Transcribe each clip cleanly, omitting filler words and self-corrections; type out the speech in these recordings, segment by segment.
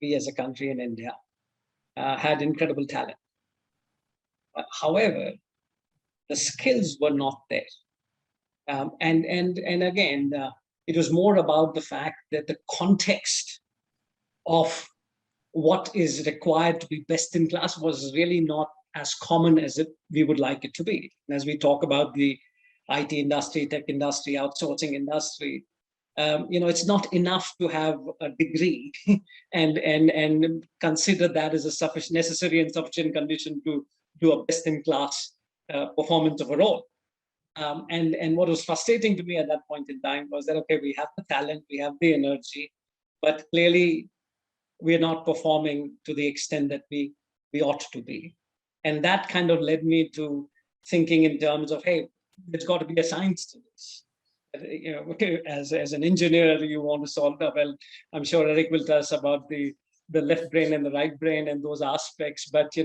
we as a country in India had incredible talent. However, the skills were not there. And again, it was more about the fact that the context of what is required to be best in class was really not as common as we would like it to be. And as we talk about the IT industry, tech industry, outsourcing industry, it's not enough to have a degree and consider that as a sufficient, necessary and sufficient condition to do a best in class performance of a role. And what was frustrating to me at that point in time was that, okay, we have the talent, we have the energy, but clearly we're not performing to the extent that we ought to be. And that kind of led me to thinking in terms of, hey, there's got to be a science to this. As an engineer, you want to solve that. Well, I'm sure Eric will tell us about the left brain and the right brain and those aspects. But,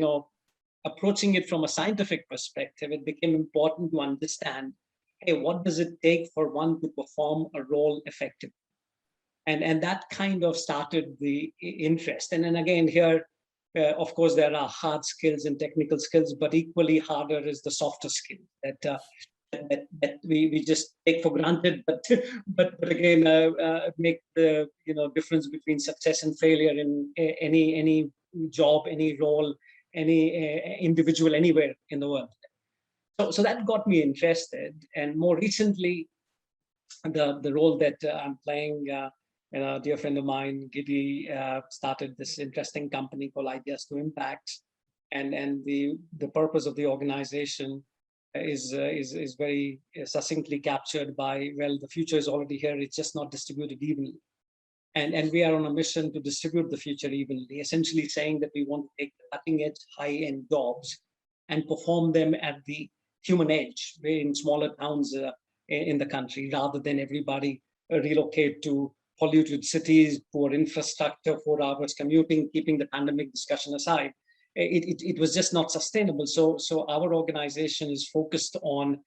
approaching it from a scientific perspective, it became important to understand, hey, what does it take for one to perform a role effectively? And that kind of started the interest. And then again, here, of course, there are hard skills and technical skills, but equally harder is the softer skill that we just take for granted, but again, make the difference between success and failure in any job, any role, any individual anywhere in the world. So that got me interested. And more recently, the role that I'm playing, a dear friend of mine, Giddy, started this interesting company called Ideas to Impact, and the purpose of the organization is very succinctly captured by, well, the future is already here, it's just not distributed evenly. And we are on a mission to distribute the future evenly, essentially saying that we want to take the cutting edge, high-end jobs and perform them at the human edge in smaller towns in the country, rather than everybody relocate to polluted cities, poor infrastructure, 4 hours commuting, keeping the pandemic discussion aside. It was just not sustainable. So our organization is focused on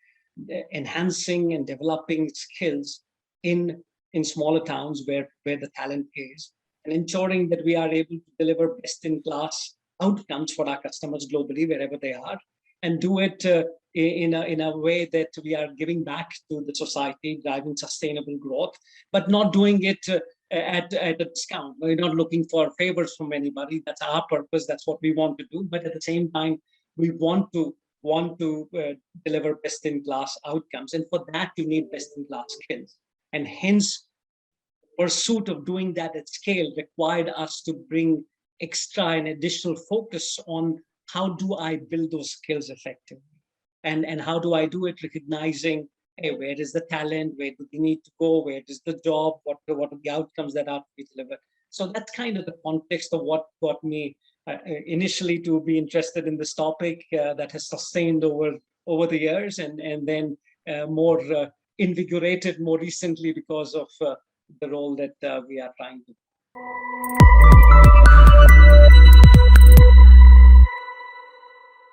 enhancing and developing skills in smaller towns where the talent is, and ensuring that we are able to deliver best-in-class outcomes for our customers globally, wherever they are, and do it in a way that we are giving back to the society, driving sustainable growth, but not doing it at a discount. We're not looking for favors from anybody. That's our purpose. That's what we want to do. But at the same time, we want to deliver best-in-class outcomes. And for that, you need best-in-class skills. And hence, pursuit of doing that at scale required us to bring extra and additional focus on how do I build those skills effectively? And how do I do it recognizing, hey, where is the talent? Where do we need to go? Where is the job? What are the outcomes that are to be delivered? So that's kind of the context of what got me initially to be interested in this topic that has sustained over the years, and then more invigorated more recently because of the role that we are trying to.